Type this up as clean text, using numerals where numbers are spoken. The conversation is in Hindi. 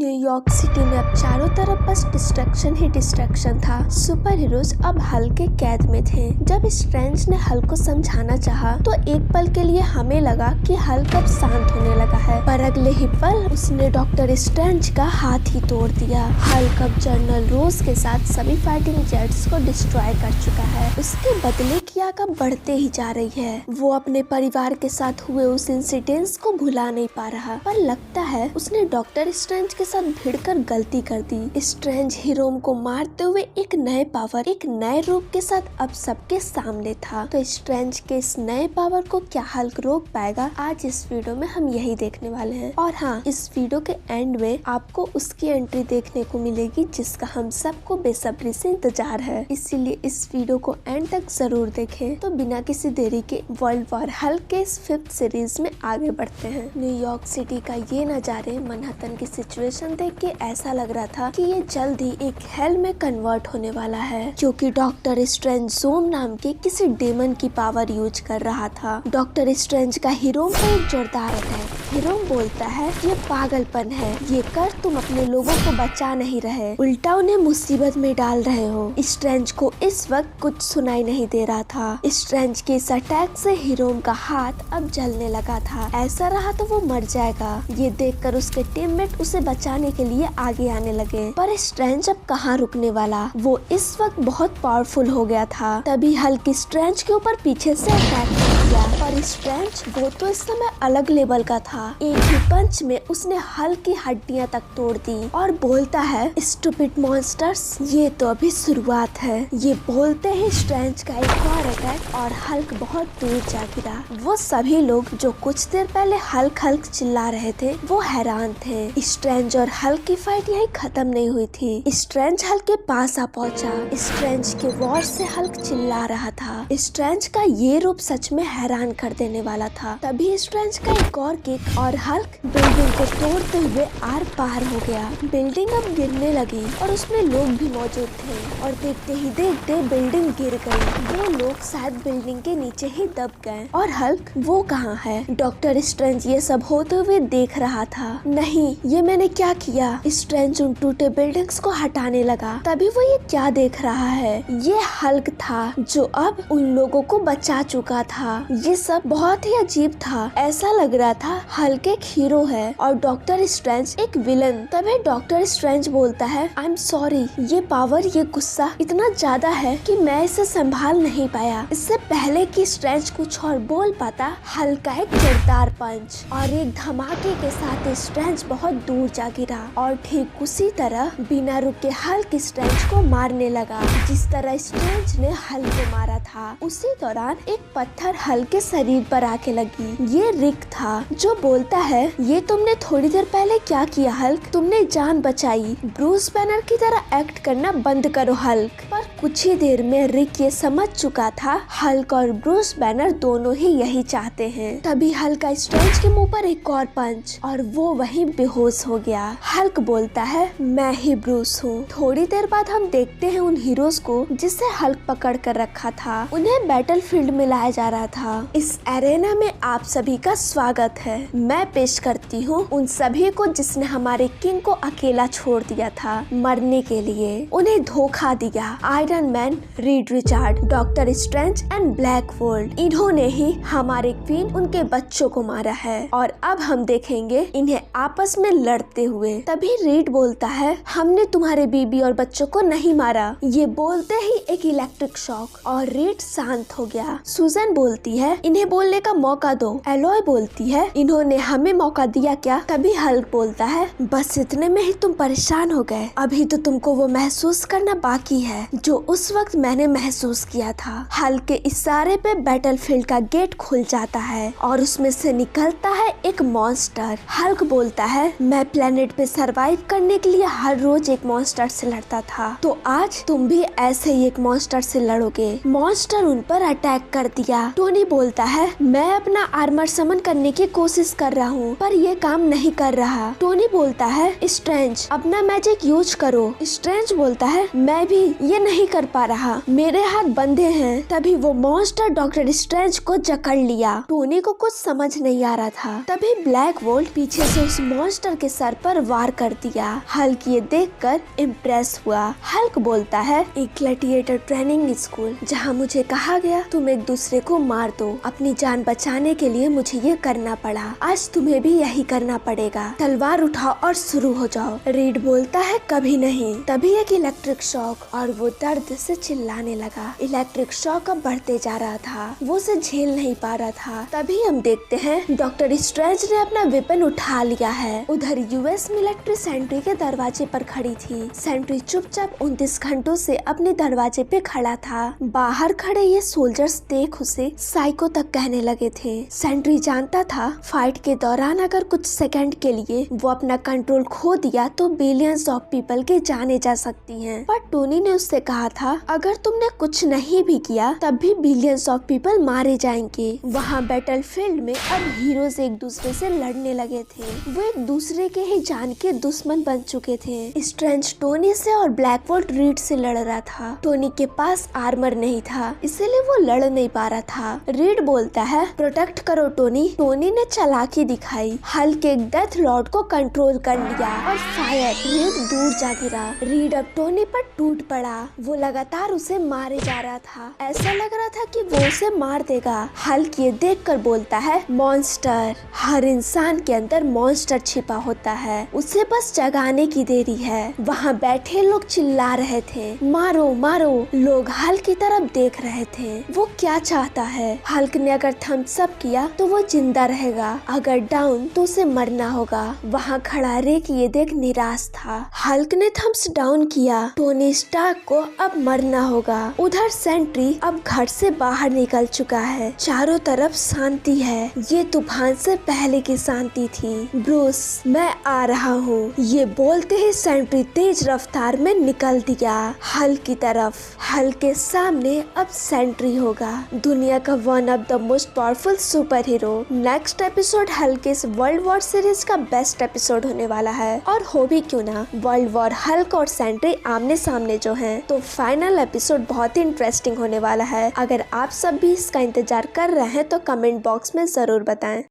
न्यूयॉर्क सिटी में अब चारों तरफ बस डिस्ट्रक्शन ही डिस्ट्रक्शन था। सुपर हीरोज अब हल्क के कैद में थे। जब स्ट्रेंज ने हल्क को समझाना चाहा तो एक पल के लिए हमें लगा कि हल्क अब शांत होने लगा है, पर अगले ही पल उसने डॉक्टर स्ट्रेंज का हाथ ही तोड़ दिया। हल्क अब जनरल रोज के साथ सभी फाइटिंग जेट्स को डिस्ट्रॉय कर चुका है। उसके बदले की आग अब बढ़ते ही जा रही है। वो अपने परिवार के साथ हुए उस इंसिडेंस को भुला नहीं पा रहा, पर लगता है उसने डॉक्टर स्ट्रेंज के साथ भिड़कर गलती कर दी। स्ट्रेंज हीरोम को मारते हुए एक नए पावर, एक नए रूप के साथ अब सबके सामने था। तो स्ट्रेंज के इस नए पावर को क्या हल्क रोक पाएगा? आज इस वीडियो में हम यही देखने वाले हैं। और हाँ, इस वीडियो के एंड में आपको उसकी एंट्री देखने को मिलेगी जिसका हम सबको बेसब्री से इंतजार है, इसीलिए इस वीडियो को एंड तक जरूर देखें। तो बिना किसी देरी के वर्ल्ड वॉर हल्क के इस 5th सीरीज में आगे बढ़ते हैं। न्यूयॉर्क सिटी का ये नजारे, मनहट्टन की सिचुएशन देख के ऐसा लग रहा था कि ये जल्द ही एक हेल में कन्वर्ट होने वाला है, क्योंकि डॉक्टर स्ट्रेंज जोम नाम के किसी डेमन की पावर यूज कर रहा था। डॉक्टर स्ट्रेंज का हीरोम पर एक जोरदार अटैक। हीरोम बोलता है ये पागलपन है, ये कर तुम अपने लोगों को बचा नहीं रहे, उल्टा उन्हें मुसीबत में डाल रहे हो। स्ट्रेंज को इस वक्त कुछ सुनाई नहीं दे रहा था। स्ट्रेंज के इस अटैक से हीरोम का हाथ अब जलने लगा था। ऐसा रहा तो वो मर जाएगा। ये देखकर उसके टीममेट उसे बचाने के लिए आगे आने लगे, पर स्ट्रेंज अब कहाँ रुकने वाला। वो इस वक्त बहुत पावरफुल हो गया था। तभी हल्क स्ट्रेंज के ऊपर पीछे से अटैक कर दिया, पर स्ट्रेंज वो तो इस समय अलग लेवल का था। एक ही पंच में उसने हल्क की हड्डियां तक तोड़ दी और बोलता है स्टूपिड मॉन्स्टर्स, ये तो अभी शुरुआत है। ये बोलते ही स्ट्रेंज का एक और अटैक और हल्क बहुत दूर जा गिरा। वो सभी लोग जो कुछ देर पहले हल्क हल्क चिल्ला रहे थे वो हैरान थे। स्ट्रेंज और हल्क की फाइट यही खत्म नहीं हुई थी। स्ट्रेंज हल्क के पास आ पहुंचा। स्ट्रेंज के वॉर से हल्क चिल्ला रहा था। स्ट्रेंज का ये रूप सच में हैरान कर देने वाला था। तभी स्ट्रेंज का एक और किक और हल्क बिल्डिंग को तोड़ते हुए आर पार हो गया। बिल्डिंग अब गिरने लगी और उसमें लोग भी मौजूद थे, और देखते ही देखते बिल्डिंग गिर गई। वो लोग शायद बिल्डिंग के नीचे ही दब गए। और हल्क वो कहाँ है? डॉक्टर स्ट्रेंज ये सब होते हुए देख रहा था। नहीं, ये मैंने क्या किया? स्ट्रेंज उन टूटे बिल्डिंग्स को हटाने लगा। तभी वो ये क्या देख रहा है? ये हल्क था जो अब उन लोगों को बचा चुका था। ये सब बहुत ही अजीब था। ऐसा लग रहा था हल्क एक हीरो है और डॉक्टर स्ट्रेंज एक विलन। तभी डॉक्टर स्ट्रेंज बोलता है आई एम सॉरी, ये पावर, ये गुस्सा इतना ज्यादा है कि मैं इसे संभाल नहीं पाया। इससे पहले कि स्ट्रेंज कुछ और बोल पाता, हल्क का एक जोरदार पंच और एक धमाके के साथ स्ट्रेंज बहुत दूर जा गिरा। और ठीक उसी तरह बिना रुके हल्क स्ट्रेंज को मारने लगा। जिस तरह स्ट्रेंज ने हल्क को मारा था, उसी दौरान एक पत्थर हल्क के शरीर पर आके लगी। ये रिक था जो बोलता है ये तुमने थोड़ी देर पहले क्या किया हल्क? तुमने जान बचाई। ब्रूस बैनर की तरह एक्ट करना बंद करो हल्क। पर कुछ ही देर में रिक ये समझ चुका था हल्क और ब्रूस बैनर दोनों ही यही चाहते हैं। तभी हल्क का स्ट्रेंज के मुंह पर एक और पंच और वो वहीं बेहोश हो गया। हल्क बोलता है मैं ही ब्रूस हूँ। थोड़ी देर बाद हम देखते हैं उन हीरोज को जिसे हल्क पकड़ कर रखा था। उन्हें बैटलफील्ड में लाया जा रहा था। इस एरेना में आप सभी का स्वागत है। मैं पेश करती हूँ उन सभी को जिसने हमारे किंग को अकेला छोड़ दिया था मरने के लिए, उन्हें धोखा दिया। Iron man, read Richard, doctor strange and black volt, इन्होंने ही हमारे क्वीन, उनके बच्चों को मारा है और अब हम देखेंगे इन्हें आपस में लड़ते हुए। तभी रीड बोलता है हमने तुम्हारे बीबी और बच्चों को नहीं मारा। ये बोलते ही एक इलेक्ट्रिक शॉक और रीड शांत हो गया। सुजन बोलती है इन्हें बोलने का मौका दो। एलॉय बोलती है इन्होंने हमें मौका दिया क्या? तभी हल्क बोलता है बस इतने में ही तुम परेशान हो गए? अभी तो तुमको वो महसूस करना बाकी है जो उस वक्त मैंने महसूस किया था। हल्क के इशारे पे बैटलफील्ड का गेट खुल जाता है और उसमें से निकलता है एक मॉन्स्टर। हल्क बोलता है मैं प्लेनेट पे सरवाइव करने के लिए हर रोज एक मॉन्स्टर से लड़ता था, तो आज तुम भी ऐसे ही एक मॉन्स्टर से लड़ोगे। मॉन्स्टर उन पर अटैक कर दिया। टोनी बोलता है मैं अपना आर्मर समन करने की कोशिश कर रहा हूँ पर ये काम नहीं कर रहा। टोनी बोलता है स्ट्रेंज अपना मैजिक यूज करो। स्ट्रेंज बोलता है मैं भी ये नहीं नहीं कर पा रहा, मेरे हाथ बंधे हैं। तभी वो मॉन्स्टर डॉक्टर स्ट्रेंज को जकड़ लिया। टोनी को कुछ समझ नहीं आ रहा था। तभी ब्लैक वोल्ट पीछे से उस मॉन्स्टर के सर पर वार कर दिया। हल्क ये देखकर इम्प्रेस हुआ। हल्क बोलता है, एक ग्लैडिएटर ट्रेनिंग स्कूल जहाँ मुझे कहा गया तुम एक दूसरे को मार दो। अपनी जान बचाने के लिए मुझे ये करना पड़ा, आज तुम्हें भी यही करना पड़ेगा। तलवार उठाओ और शुरू हो जाओ। रीड बोलता है, कभी नहीं। तभी एक इलेक्ट्रिक शॉक और वो दर्द से चिल्लाने लगा। इलेक्ट्रिक शॉक अब बढ़ते जा रहा था, वो उसे झेल नहीं पा रहा था। तभी हम देखते हैं डॉक्टर स्ट्रेंज ने अपना वेपन उठा लिया है। उधर यूएस मिलिट्री सेंट्री के दरवाजे पर खड़ी थी। सेंट्री चुपचाप 29 घंटों से अपने दरवाजे पे खड़ा था। बाहर खड़े ये सोल्जर्स देख उसे साइको तक कहने लगे थे। सेंट्री जानता था फाइट के दौरान अगर कुछ सेकंड के लिए वो अपना कंट्रोल खो दिया तो बिलियंस ऑफ पीपल के जाने जा सकती हैं। पर टोनी ने उससे कहा था, अगर तुमने कुछ नहीं भी किया तब भी बिलियंस ऑफ पीपल मारे जाएंगे। वहाँ बैटलफील्ड में अब हीरोज एक दूसरे से लड़ने लगे थे। वो एक दूसरे के ही जान के दुश्मन बन चुके थे। स्ट्रेंज टोनी से और ब्लैक वोल्ट रीड से लड़ रहा था। टोनी के पास आर्मर नहीं था, इसीलिए वो लड़ नहीं पा रहा था। रीड बोलता है, प्रोटेक्ट करो टोनी। टोनी ने चालाकी दिखाई। हल्क एक डेथ लॉर्ड को कंट्रोल कर लिया और फायर। रीड दूर जा गिरा। रीड अब टोनी पर टूट पड़ा। वो लगातार उसे मारे जा रहा था। ऐसा लग रहा था कि वो उसे मार देगा। हल्क ये देखकर बोलता है, मॉन्स्टर। हर इंसान के अंदर मॉन्स्टर छिपा होता है, उसे बस जगाने की देरी है। वहाँ बैठे लोग चिल्ला रहे थे, मारो मारो। लोग हल्क की तरफ देख रहे थे। वो क्या चाहता है? हल्क ने अगर थम्स अप किया तो वो जिंदा रहेगा, अगर डाउन तो उसे मरना होगा। वहाँ खड़ा रेक ये देख निराश था। हल्क ने थम्स डाउन किया। टोनी स्टार्क को अब मरना होगा। उधर सेंट्री अब घर से बाहर निकल चुका है। चारों तरफ शांति है, ये तूफान से पहले की शांति थी। ब्रूस, मैं आ रहा हूँ, ये बोलते ही सेंट्री तेज रफ्तार में निकल दिया हल्क की तरफ। हल्क के सामने अब सेंट्री होगा, दुनिया का one of the most powerful super hero. Next episode Hulk के इस वर्ल्ड वॉर सीरीज का बेस्ट एपिसोड होने वाला है। और हो भी क्यों ना, वर्ल्ड वॉर हल्क और सेंट्री आमने सामने जो हैं, तो फाइनल एपिसोड बहुत ही इंटरेस्टिंग होने वाला है। अगर आप सब भी इसका इंतजार कर रहे हैं तो कमेंट बॉक्स में जरूर बताएं।